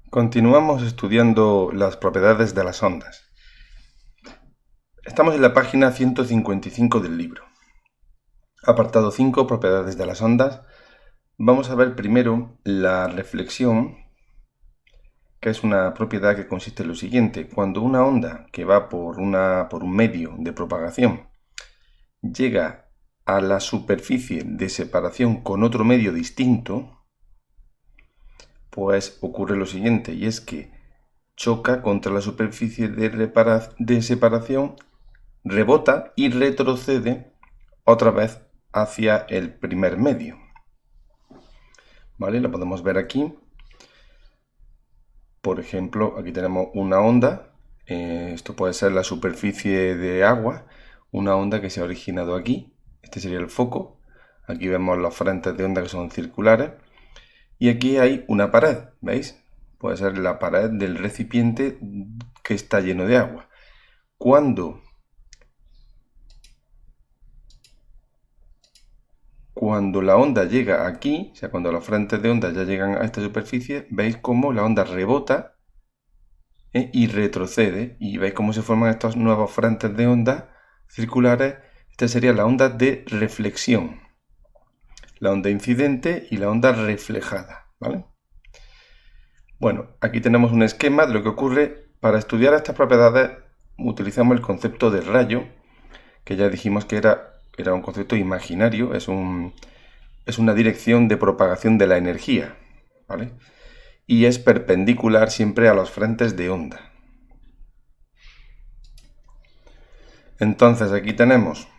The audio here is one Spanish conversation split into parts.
Continuamos estudiando las propiedades de las ondas. Estamos en la página 155 del libro. Apartado 5, propiedades de las ondas. Vamos a ver primero la reflexión, que es una propiedad que consiste en lo siguiente. Cuando una onda que va por un medio de propagación llega a la superficie de separación con otro medio distinto, pues ocurre lo siguiente, y es que choca contra la superficie de separación, rebota y retrocede otra vez hacia el primer medio. ¿Vale? Lo podemos ver aquí. Por ejemplo, aquí tenemos una onda. Esto puede ser la superficie de agua. Una onda que se ha originado aquí. Este sería el foco. Aquí vemos los frentes de onda que son circulares. Y aquí hay una pared, ¿veis? Puede ser la pared del recipiente que está lleno de agua. Cuando la onda llega aquí, o sea, cuando los frentes de onda ya llegan a esta superficie, veis cómo la onda rebota y retrocede, y veis cómo se forman estos nuevos frentes de onda circulares. Esta sería la onda de reflexión, la onda incidente y la onda reflejada, ¿vale? Bueno, aquí tenemos un esquema de lo que ocurre. Para estudiar estas propiedades utilizamos el concepto de rayo, que ya dijimos que era un concepto imaginario, es una dirección de propagación de la energía, ¿vale? Y es perpendicular siempre a los frentes de onda. Entonces aquí tenemos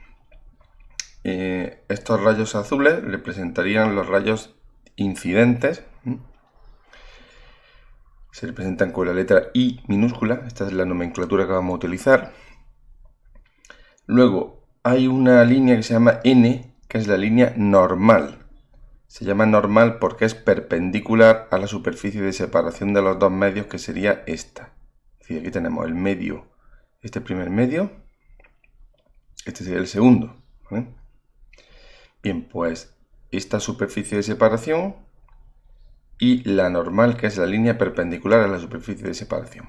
estos rayos azules, representarían los rayos incidentes. Se representan con la letra I minúscula, esta es la nomenclatura que vamos a utilizar. Luego hay una línea que se llama N, que es la línea normal. Se llama normal porque es perpendicular a la superficie de separación de los dos medios, que sería esta. Es decir, aquí tenemos el medio, este primer medio, este sería el segundo, ¿vale? Bien, pues esta superficie de separación y la normal, que es la línea perpendicular a la superficie de separación.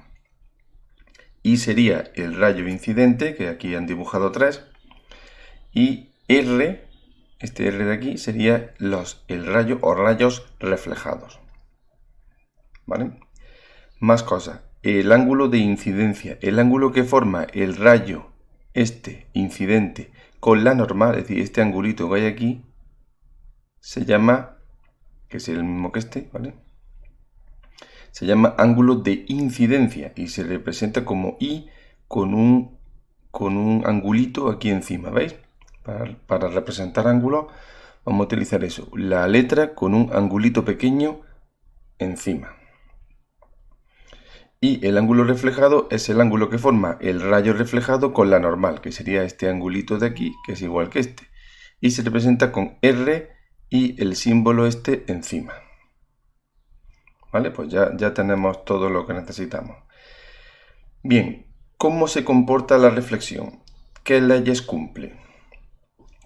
Y sería el rayo incidente, que aquí han dibujado tres, y R, este R de aquí, sería el rayo o rayos reflejados. ¿Vale? Más cosas. El ángulo de incidencia, el ángulo que forma el rayo, este incidente, con la normal, es decir, este angulito que hay aquí, se llama, que es el mismo que este, ¿vale? Se llama ángulo de incidencia y se representa como I con un angulito aquí encima, ¿veis? Para representar ángulos vamos a utilizar eso, la letra con un angulito pequeño encima. Y el ángulo reflejado es el ángulo que forma el rayo reflejado con la normal, que sería este angulito de aquí, que es igual que este. Y se representa con R y el símbolo este encima. ¿Vale? Pues ya tenemos todo lo que necesitamos. Bien, ¿cómo se comporta la reflexión? ¿Qué leyes cumple?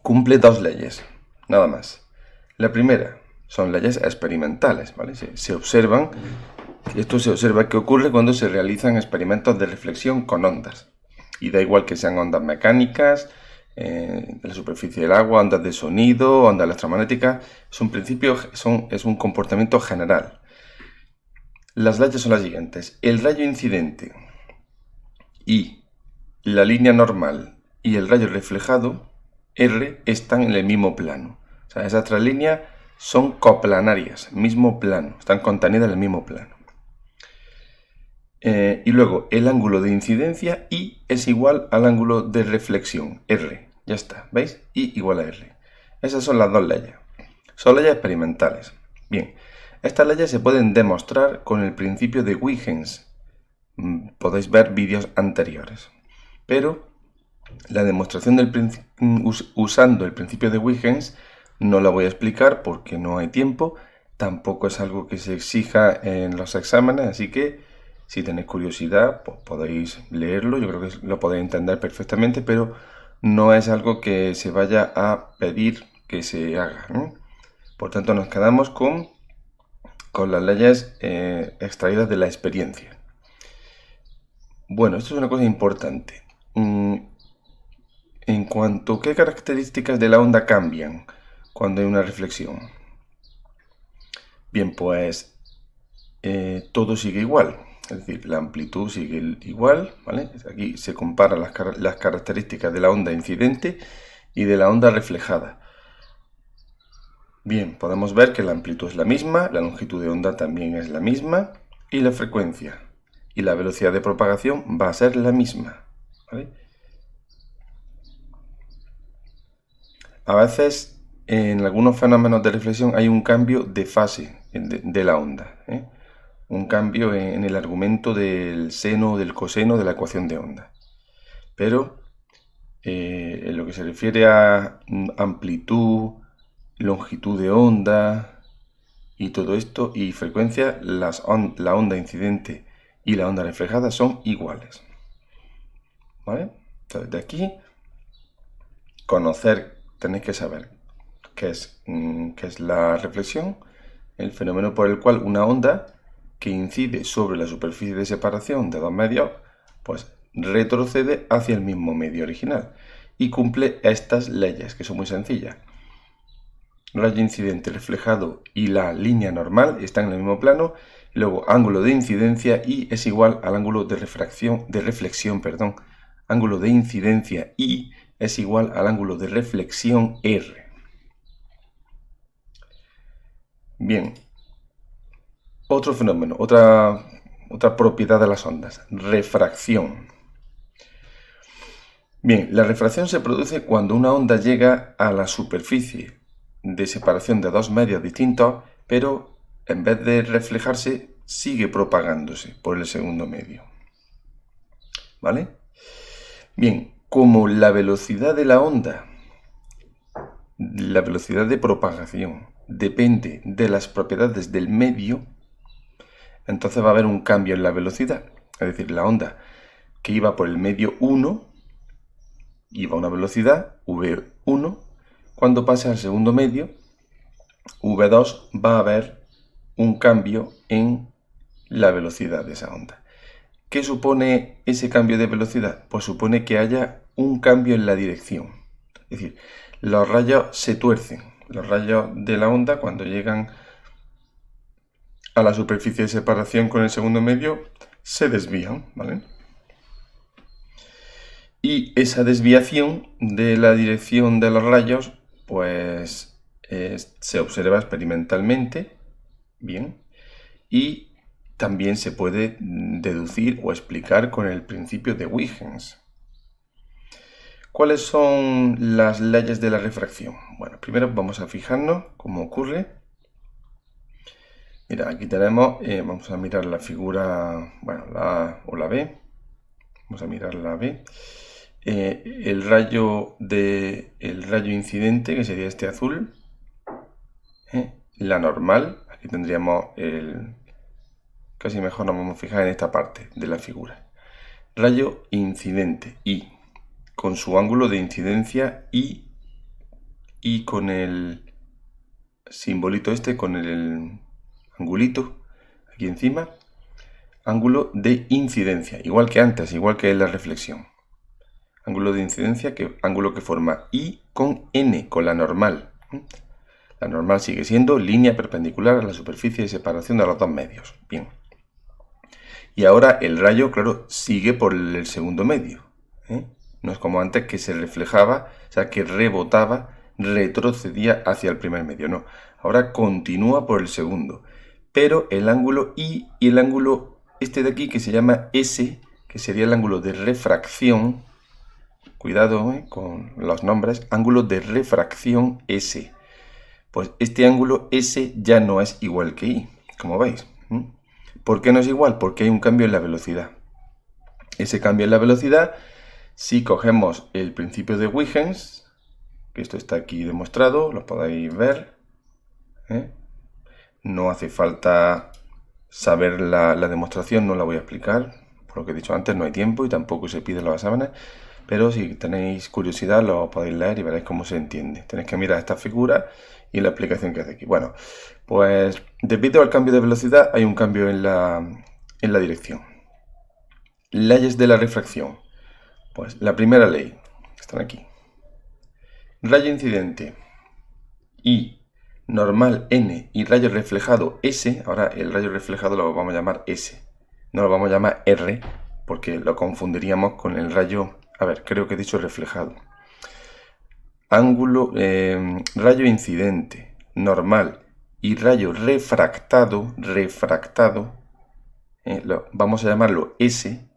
Cumple dos leyes, nada más. La primera son leyes experimentales, ¿vale? Se observan. Esto se observa que ocurre cuando se realizan experimentos de reflexión con ondas. Y da igual que sean ondas mecánicas, de la superficie del agua, ondas de sonido, ondas electromagnéticas. Es un comportamiento general. Las leyes son las siguientes. El rayo incidente y la línea normal y el rayo reflejado, R, están en el mismo plano. O sea, esas tres líneas son coplanarias, mismo plano, están contenidas en el mismo plano. Y luego el ángulo de incidencia I es igual al ángulo de reflexión, R. Ya está, ¿veis? I igual a R. Esas son las dos leyes. Son leyes experimentales. Bien, estas leyes se pueden demostrar con el principio de Huygens. Podéis ver vídeos anteriores. Pero la demostración usando el principio de Huygens no la voy a explicar porque no hay tiempo. Tampoco es algo que se exija en los exámenes, así que si tenéis curiosidad, pues podéis leerlo. Yo creo que lo podéis entender perfectamente, pero no es algo que se vaya a pedir que se haga, ¿no? Por tanto, nos quedamos con con las leyes extraídas de la experiencia. Bueno, esto es una cosa importante. En cuanto a qué características de la onda cambian cuando hay una reflexión. Bien, pues todo sigue igual. Es decir, la amplitud sigue igual, ¿vale? Aquí se comparan las características de la onda incidente y de la onda reflejada. Bien, podemos ver que la amplitud es la misma, la longitud de onda también es la misma y la frecuencia y la velocidad de propagación va a ser la misma, ¿vale? A veces en algunos fenómenos de reflexión hay un cambio de fase de la onda, ¿eh? Un cambio en el argumento del seno o del coseno de la ecuación de onda. Pero en lo que se refiere a amplitud, longitud de onda y todo esto y frecuencia, la onda incidente y la onda reflejada son iguales. ¿Vale? Entonces, de aquí, tenéis que saber qué es la reflexión, el fenómeno por el cual una onda que incide sobre la superficie de separación de dos medios, pues retrocede hacia el mismo medio original y cumple estas leyes, que son muy sencillas. Rayo incidente reflejado y la línea normal están en el mismo plano, y luego ángulo de incidencia y es igual al ángulo de reflexión, ángulo de incidencia y es igual al ángulo de reflexión R. Bien, otro fenómeno, otra propiedad de las ondas, refracción. Bien, la refracción se produce cuando una onda llega a la superficie de separación de dos medios distintos, pero en vez de reflejarse, sigue propagándose por el segundo medio. ¿Vale? Bien, como la velocidad de la onda, la velocidad de propagación, depende de las propiedades del medio, entonces va a haber un cambio en la velocidad. Es decir, la onda que iba por el medio 1 iba a una velocidad v1, cuando pase al segundo medio, v2, va a haber un cambio en la velocidad de esa onda. ¿Qué supone ese cambio de velocidad? Pues supone que haya un cambio en la dirección. Es decir, los rayos se tuercen. Los rayos de la onda, cuando llegan a la superficie de separación con el segundo medio, se desvían, ¿vale? Y esa desviación de la dirección de los rayos, pues se observa experimentalmente, bien, y también se puede deducir o explicar con el principio de Huygens. ¿Cuáles son las leyes de la refracción? Bueno, primero vamos a fijarnos cómo ocurre. Mira, aquí tenemos, vamos a mirar la figura, bueno, la A o la B. Vamos a mirar la B. El rayo incidente, que sería este azul. La normal, aquí tendríamos casi mejor nos vamos a fijar en esta parte de la figura. Rayo incidente, I, con su ángulo de incidencia y con el simbolito este, con el angulito aquí encima, ángulo de incidencia, igual que antes, igual que en la reflexión. Ángulo de incidencia, ángulo que forma I con N, con la normal. La normal sigue siendo línea perpendicular a la superficie de separación de los dos medios. Bien. Y ahora el rayo, claro, sigue por el segundo medio. No es como antes que se reflejaba, o sea, que rebotaba, retrocedía hacia el primer medio. No, ahora continúa por el segundo. Pero el ángulo I y el ángulo este de aquí, que se llama S, que sería el ángulo de refracción, cuidado con los nombres, ángulo de refracción S. Pues este ángulo S ya no es igual que I, como veis. ¿Por qué no es igual? Porque hay un cambio en la velocidad. Ese cambio en la velocidad, si cogemos el principio de Huygens, que esto está aquí demostrado, lo podéis ver. No hace falta saber la demostración, no la voy a explicar. Por lo que he dicho antes, no hay tiempo y tampoco se piden los exámenes. Pero si tenéis curiosidad, lo podéis leer y veréis cómo se entiende. Tenéis que mirar esta figura y la aplicación que hace aquí. Bueno, pues debido al cambio de velocidad hay un cambio en la dirección. Leyes de la refracción. Pues la primera ley, están aquí. Rayo incidente I normal N y rayo reflejado S. Ahora el rayo reflejado lo vamos a llamar S. No lo vamos a llamar R porque lo confundiríamos con el rayo... A ver, creo que he dicho reflejado. Rayo incidente normal y rayo refractado, vamos a llamarlo S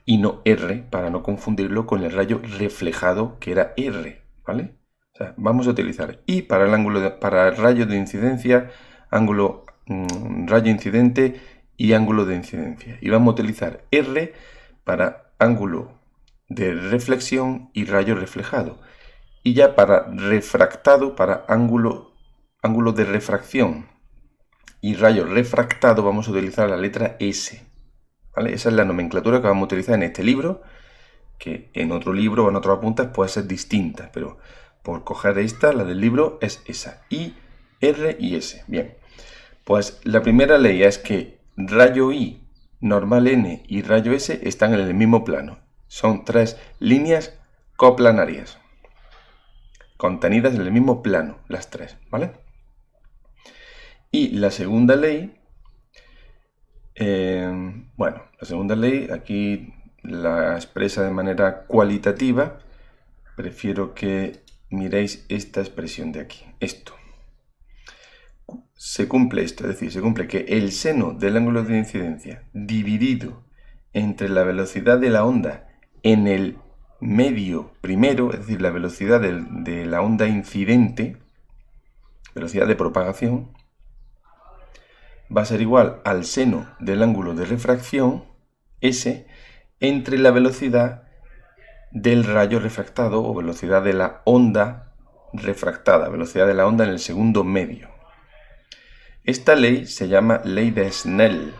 y no R para no confundirlo con el rayo reflejado que era R, ¿vale? O sea, vamos a utilizar I para el rayo de incidencia, rayo incidente y ángulo de incidencia. Y vamos a utilizar R para ángulo de reflexión y rayo reflejado. Y ya para refractado, para ángulo de refracción y rayo refractado, vamos a utilizar la letra S. ¿Vale? Esa es la nomenclatura que vamos a utilizar en este libro, que en otro libro o en otros apuntes puede ser distinta, pero por coger esta, la del libro, es esa. I, R y S. Bien, pues la primera ley es que rayo I, normal N y rayo S están en el mismo plano. Son tres líneas coplanarias, contenidas en el mismo plano, las tres, ¿vale? Y la segunda ley, la segunda ley aquí la expresa de manera cualitativa. Prefiero que miréis esta expresión de aquí, esto. Se cumple esto, es decir, se cumple que el seno del ángulo de incidencia dividido entre la velocidad de la onda en el medio primero, es decir, la velocidad de la onda incidente, velocidad de propagación, va a ser igual al seno del ángulo de refracción, S, entre la velocidad del rayo refractado o velocidad de la onda refractada, velocidad de la onda en el segundo medio. Esta ley se llama ley de Snell,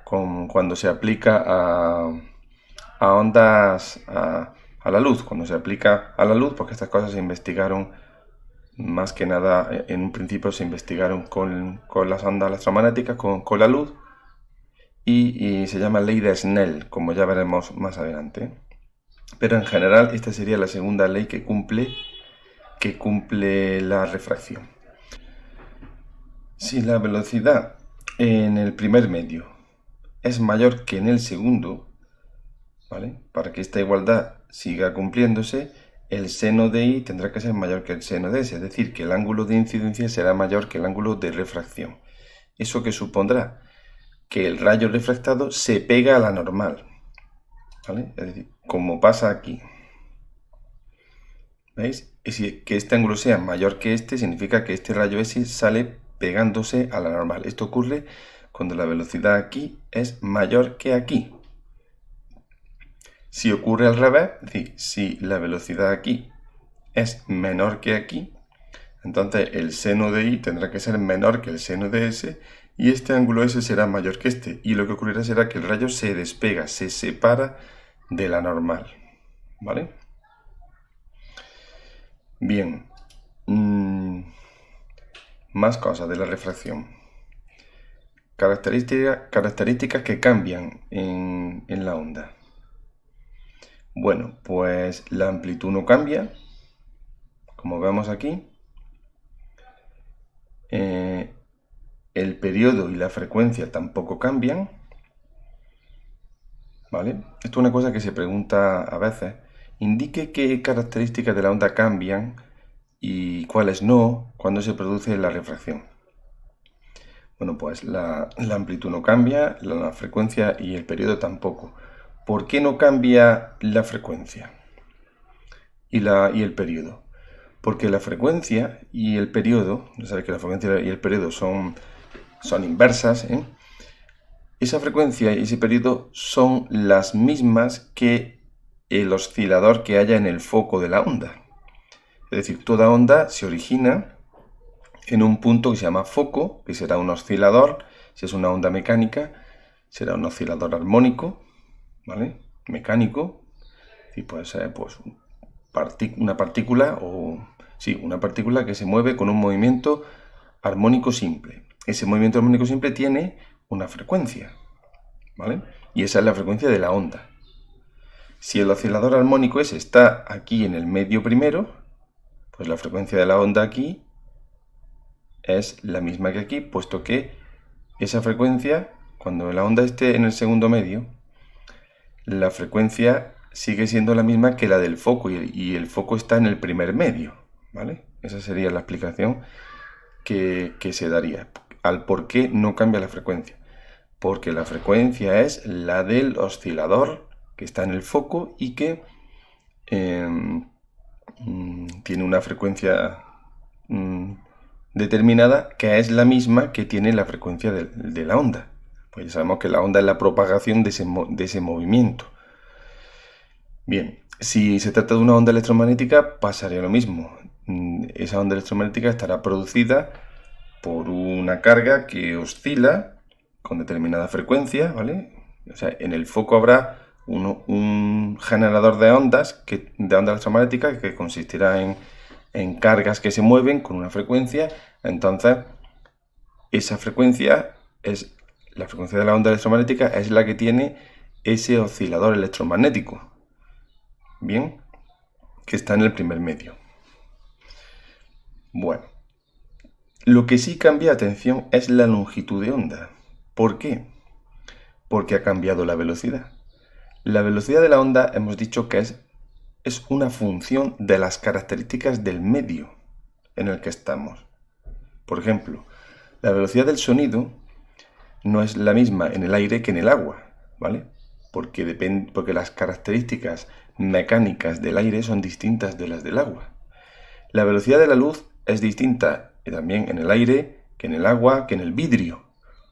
cuando se aplica a ondas, a la luz, cuando se aplica a la luz, porque estas cosas se investigaron más que nada, en un principio se investigaron con las ondas electromagnéticas, con la luz, y se llama ley de Snell, como ya veremos más adelante. Pero en general esta sería la segunda ley que cumple la refracción. Si la velocidad en el primer medio es mayor que en el segundo, ¿vale? Para que esta igualdad siga cumpliéndose, el seno de I tendrá que ser mayor que el seno de S, es decir, que el ángulo de incidencia será mayor que el ángulo de refracción. ¿Eso qué supondrá? Que el rayo refractado se pega a la normal, ¿vale? Es decir, como pasa aquí. ¿Veis? Que este ángulo sea mayor que este significa que este rayo S sale pegándose a la normal. Esto ocurre cuando la velocidad aquí es mayor que aquí. Si ocurre al revés, es decir, si la velocidad aquí es menor que aquí, entonces el seno de I tendrá que ser menor que el seno de S y este ángulo S será mayor que este. Y lo que ocurrirá será que el rayo se despega, se separa de la normal. ¿Vale? Bien. Más cosas de la refracción. Características que cambian en la onda. Bueno, pues la amplitud no cambia, como vemos aquí. El periodo y la frecuencia tampoco cambian. ¿Vale? Esto es una cosa que se pregunta a veces. Indique qué características de la onda cambian y cuáles no cuando se produce la refracción. Bueno, pues la amplitud no cambia, la frecuencia y el periodo tampoco. ¿Por qué no cambia la frecuencia y el periodo? Porque la frecuencia y el periodo, ya sabéis que la frecuencia y el periodo son inversas, ¿eh? Esa frecuencia y ese periodo son las mismas que el oscilador que haya en el foco de la onda. Es decir, toda onda se origina en un punto que se llama foco, que será un oscilador. Si es una onda mecánica, será un oscilador armónico, ¿vale? Mecánico, y puede ser pues, una partícula o Sí, una partícula que se mueve con un movimiento armónico simple. Ese movimiento armónico simple tiene una frecuencia, ¿vale? Y esa es la frecuencia de la onda. Si el oscilador armónico ese está aquí en el medio primero, pues la frecuencia de la onda aquí es la misma que aquí, puesto que esa frecuencia, cuando la onda esté en el segundo medio, la frecuencia sigue siendo la misma que la del foco y el foco está en el primer medio, ¿vale? Esa sería la explicación que se daría al por qué no cambia la frecuencia. Porque la frecuencia es la del oscilador que está en el foco y que tiene una frecuencia determinada que es la misma que tiene la frecuencia de la onda. Pues ya sabemos que la onda es la propagación de ese movimiento. Bien, si se trata de una onda electromagnética, pasaría lo mismo. Esa onda electromagnética estará producida por una carga que oscila con determinada frecuencia, ¿vale? O sea, en el foco habrá un generador de ondas, de ondas electromagnéticas, que consistirá en cargas que se mueven con una frecuencia. Entonces, esa frecuencia es la frecuencia de la onda electromagnética, es la que tiene ese oscilador electromagnético. Bien, que está en el primer medio. Bueno, lo que sí cambia, atención, es la longitud de onda. ¿Por qué? Porque ha cambiado la velocidad. La velocidad de la onda hemos dicho que es una función de las características del medio en el que estamos. Por ejemplo, la velocidad del sonido no es la misma en el aire que en el agua, ¿vale? Porque las características mecánicas del aire son distintas de las del agua. La velocidad de la luz es distinta también en el aire que en el agua, que en el vidrio,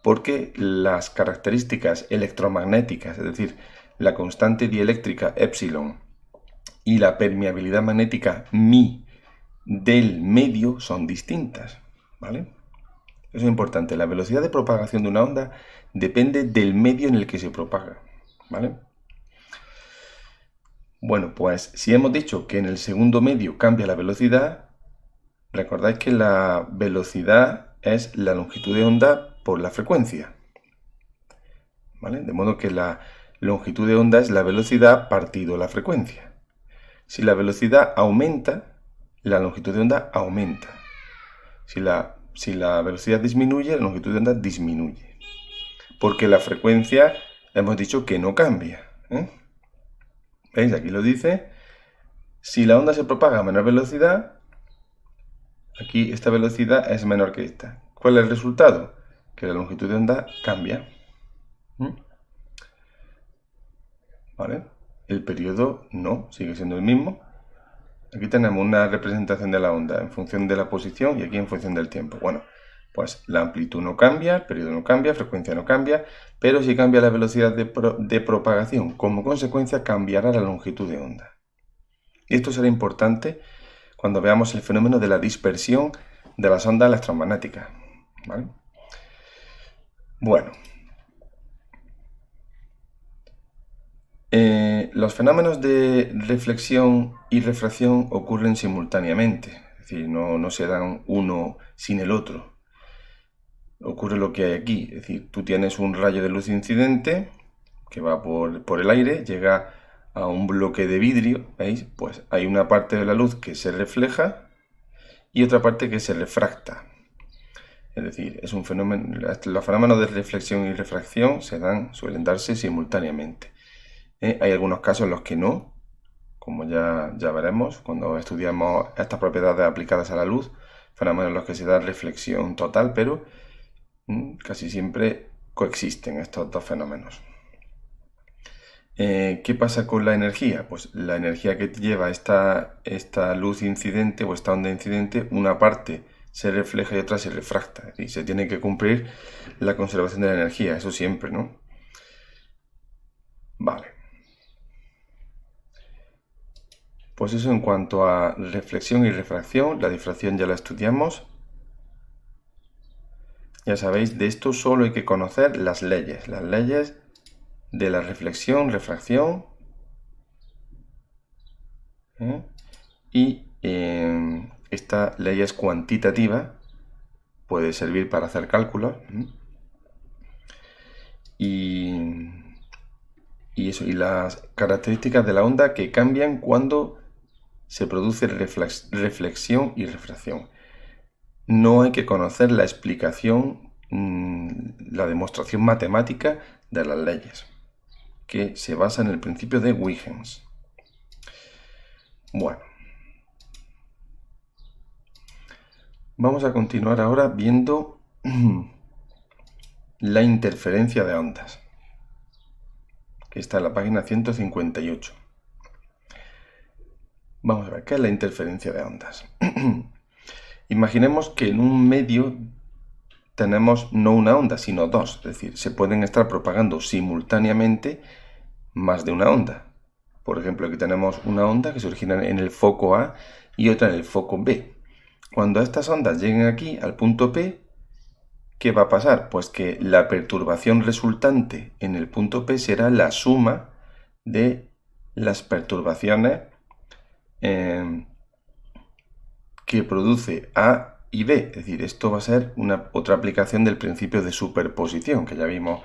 porque las características electromagnéticas, es decir, la constante dieléctrica epsilon y la permeabilidad magnética mi del medio son distintas, ¿vale? Eso es importante. La velocidad de propagación de una onda depende del medio en el que se propaga, ¿vale? Bueno, pues si hemos dicho que en el segundo medio cambia la velocidad, recordáis que la velocidad es la longitud de onda por la frecuencia, ¿vale? De modo que la longitud de onda es la velocidad partido la frecuencia. Si la velocidad aumenta, la longitud de onda aumenta. Si la velocidad disminuye, la longitud de onda disminuye. Porque la frecuencia hemos dicho que no cambia, ¿eh? ¿Veis? Aquí lo dice. Si la onda se propaga a menor velocidad, aquí esta velocidad es menor que esta. ¿Cuál es el resultado? Que la longitud de onda cambia. ¿Vale? El periodo no, sigue siendo el mismo. Aquí tenemos una representación de la onda en función de la posición y aquí en función del tiempo. Bueno, pues la amplitud no cambia, el periodo no cambia, frecuencia no cambia, pero sí cambia la velocidad de propagación. Como consecuencia cambiará la longitud de onda. Y esto será importante cuando veamos el fenómeno de la dispersión de las ondas electromagnéticas, ¿vale? Bueno, los fenómenos de reflexión y refracción ocurren simultáneamente, es decir, no se dan uno sin el otro. Ocurre lo que hay aquí, es decir, tú tienes un rayo de luz incidente que va por el aire, llega a un bloque de vidrio, ¿veis? Pues hay una parte de la luz que se refleja y otra parte que se refracta. Es decir, es un fenómeno, los fenómenos de reflexión y refracción suelen darse simultáneamente. Hay algunos casos en los que no, como ya veremos cuando estudiamos estas propiedades aplicadas a la luz, fenómenos en los que se da reflexión total, pero casi siempre coexisten estos dos fenómenos. ¿Qué pasa con la energía? Pues la energía que lleva esta luz incidente o esta onda incidente, una parte se refleja y otra se refracta. Y se tiene que cumplir la conservación de la energía, eso siempre, ¿no? Vale. Pues eso en cuanto a reflexión y refracción, la difracción ya la estudiamos. Ya sabéis, de esto solo hay que conocer las leyes de la reflexión, refracción, y esta ley es cuantitativa, puede servir para hacer cálculos. Y las características de la onda que cambian cuando se produce reflexión y refracción. No hay que conocer la explicación, la demostración matemática de las leyes, que se basa en el principio de Huygens. Bueno, vamos a continuar ahora viendo la interferencia de ondas, que está en la página 158. Vamos a ver, ¿qué es la interferencia de ondas? Imaginemos que en un medio tenemos no una onda, sino dos, es decir, se pueden estar propagando simultáneamente más de una onda. Por ejemplo, aquí tenemos una onda que se origina en el foco A y otra en el foco B. Cuando estas ondas lleguen aquí al punto P, ¿qué va a pasar? Pues que la perturbación resultante en el punto P será la suma de las perturbaciones que produce A y B. Es decir, esto va a ser otra aplicación del principio de superposición que ya vimos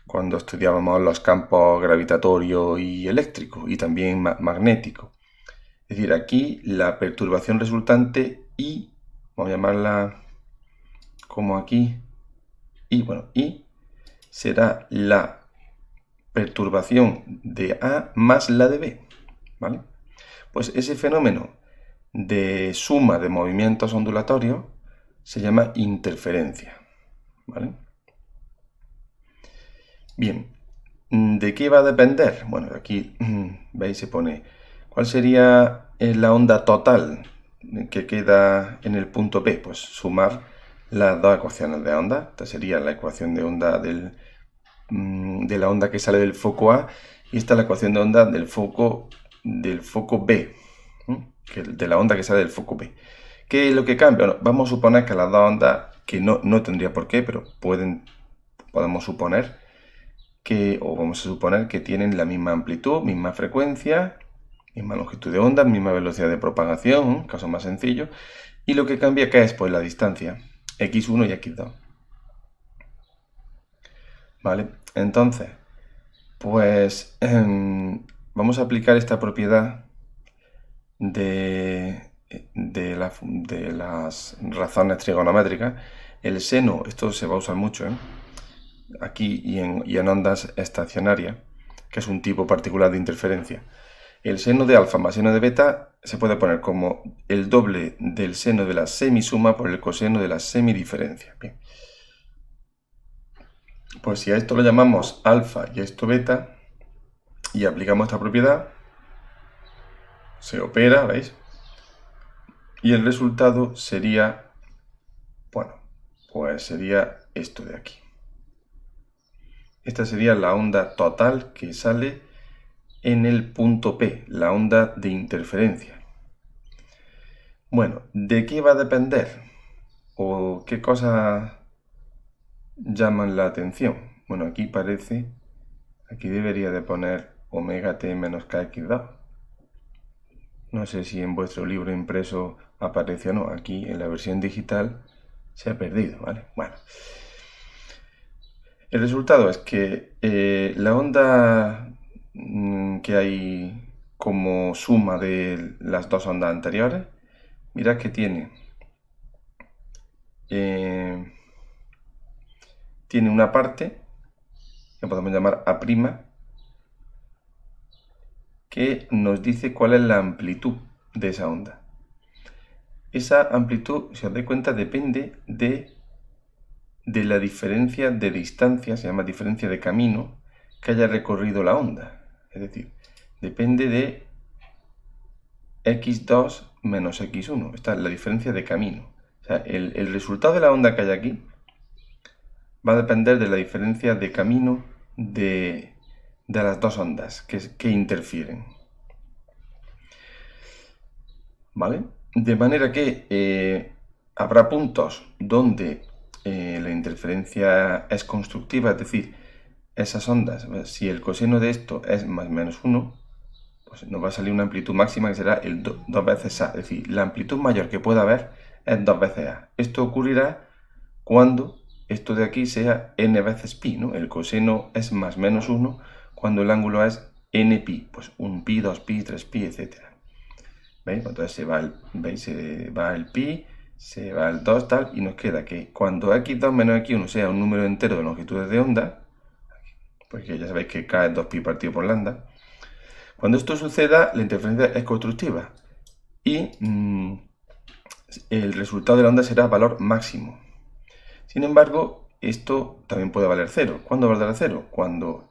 cuando estudiábamos los campos gravitatorio y eléctrico y también magnético. Es decir, aquí la perturbación resultante I, vamos a llamarla como aquí, I será la perturbación de A más la de B, ¿vale? Pues ese fenómeno de suma de movimientos ondulatorios se llama interferencia, ¿vale? Bien, ¿de qué va a depender? Bueno, aquí veis, se pone ¿cuál sería la onda total que queda en el punto P? Pues sumar las dos ecuaciones de onda. Esta sería la ecuación de onda de la onda que sale del foco A, y esta es la ecuación de onda del foco B, de la onda que sale del foco B. ¿Qué es lo que cambia? Bueno, vamos a suponer que las dos ondas, que no tendría por qué, pero podemos suponer vamos a suponer que tienen la misma amplitud, misma frecuencia, misma longitud de onda, misma velocidad de propagación, caso más sencillo, y lo que cambia, ¿qué es? Pues la distancia, x1 y x2. ¿Vale? Entonces, pues vamos a aplicar esta propiedad de las razones trigonométricas. El seno, esto se va a usar mucho, aquí y en ondas estacionarias, que es un tipo particular de interferencia. El seno de alfa más seno de beta se puede poner como el doble del seno de la semisuma por el coseno de la semidiferencia. Bien. Pues si a esto lo llamamos alfa y a esto beta, y aplicamos esta propiedad, se opera, ¿veis? Y el resultado sería, bueno, pues sería esto de aquí. Esta sería la onda total que sale en el punto P, la onda de interferencia. Bueno, ¿de qué va a depender? ¿O qué cosas llaman la atención? Bueno, aquí debería de poner omega t menos kx2. No sé si en vuestro libro impreso aparece o no. Aquí en la versión digital se ha perdido, ¿vale? Bueno. El resultado es que la onda que hay como suma de las dos ondas anteriores, mirad que tiene una parte que podemos llamar A', que nos dice cuál es la amplitud de esa onda. Esa amplitud, si os dais cuenta, depende de la diferencia de distancia, se llama diferencia de camino, que haya recorrido la onda. Es decir, depende de x2 menos x1. Esta es la diferencia de camino. O sea, el resultado de la onda que hay aquí va a depender de la diferencia de camino de las dos ondas que interfieren. ¿Vale? De manera que habrá puntos donde la interferencia es constructiva, es decir, esas ondas, si el coseno de esto es más menos 1, pues nos va a salir una amplitud máxima que será el 2 veces A. Es decir, la amplitud mayor que pueda haber es 2 veces A. Esto ocurrirá cuando esto de aquí sea n veces pi, ¿no? El coseno es más menos 1 cuando el ángulo es npi, pues 1pi, 2pi, 3pi, etc. ¿Veis? Entonces se va el pi, se va el 2, tal, y nos queda que cuando x2 menos x1 sea un número entero de longitudes de onda, porque ya sabéis que k es 2pi partido por lambda, cuando esto suceda, la interferencia es constructiva y el resultado de la onda será valor máximo. Sin embargo, esto también puede valer 0. ¿Cuándo valdrá 0? Cuando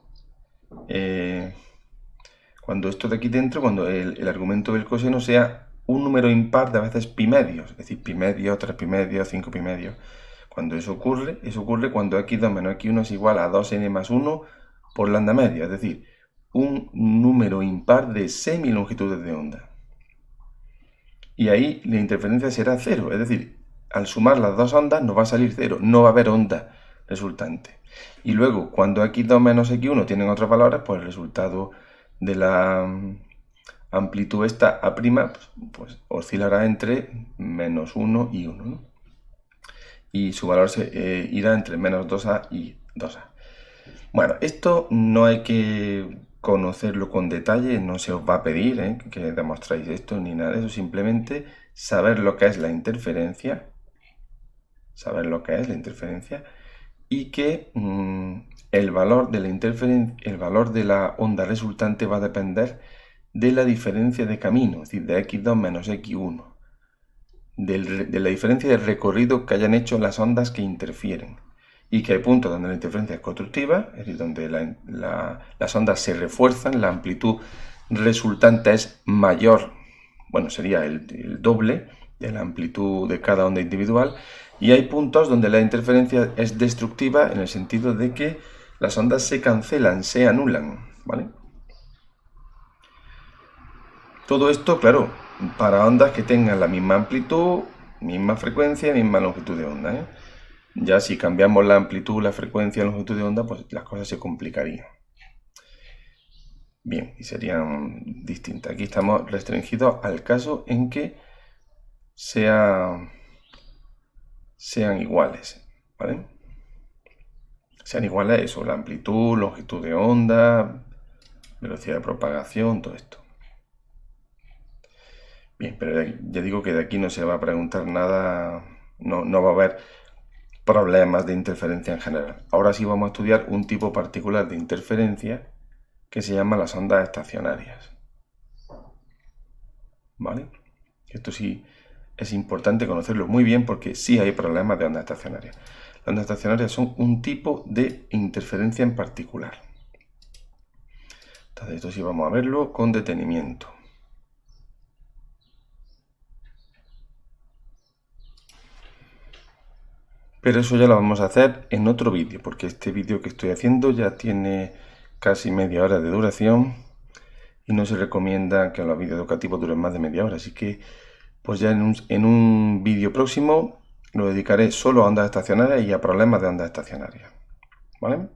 esto de aquí dentro, cuando el argumento del coseno sea un número impar de a veces pi medios, es decir, pi medios, 3 pi medios, 5 pi medios. Cuando eso ocurre cuando x2 menos x1 es igual a 2n más 1 por lambda media, es decir, un número impar de semilongitudes de onda. Y ahí la interferencia será 0, es decir, al sumar las dos ondas nos va a salir 0, no va a haber onda resultante. Y luego, cuando x2 menos x1 tienen otros valores, pues el resultado de la amplitud esta A', pues oscilará entre menos 1 y 1, ¿no? Y su valor irá entre menos 2A y 2A. Bueno, esto no hay que conocerlo con detalle, no se os va a pedir que demostréis esto ni nada de eso, simplemente saber lo que es la interferencia, y que el valor de la interferencia, el valor de la onda resultante va a depender de la diferencia de camino, es decir, de x2 menos x1, de la diferencia de recorrido que hayan hecho las ondas que interfieren. Y que hay puntos donde la interferencia es constructiva, es decir, donde las ondas se refuerzan, la amplitud resultante es mayor, bueno, sería el doble de la amplitud de cada onda individual, y hay puntos donde la interferencia es destructiva en el sentido de que las ondas se cancelan, se anulan, ¿vale? Todo esto, claro, para ondas que tengan la misma amplitud, misma frecuencia, misma longitud de onda, ¿eh? Ya si cambiamos la amplitud, la frecuencia y la longitud de onda, pues las cosas se complicarían. Bien, y serían distintas. Aquí estamos restringidos al caso en que sean iguales, ¿vale? Sean iguales a eso, la amplitud, longitud de onda, velocidad de propagación, todo esto. Bien, pero ya digo que de aquí no se va a preguntar nada, no va a haber problemas de interferencia en general. Ahora sí vamos a estudiar un tipo particular de interferencia que se llama las ondas estacionarias. ¿Vale? Esto sí es importante conocerlo muy bien porque sí hay problemas de ondas estacionarias. Las ondas estacionarias son un tipo de interferencia en particular. Entonces esto sí vamos a verlo con detenimiento. Pero eso ya lo vamos a hacer en otro vídeo, porque este vídeo que estoy haciendo ya tiene casi media hora de duración y no se recomienda que los vídeos educativos duren más de media hora. Así que, pues ya en un vídeo próximo lo dedicaré solo a ondas estacionarias y a problemas de ondas estacionarias. ¿Vale?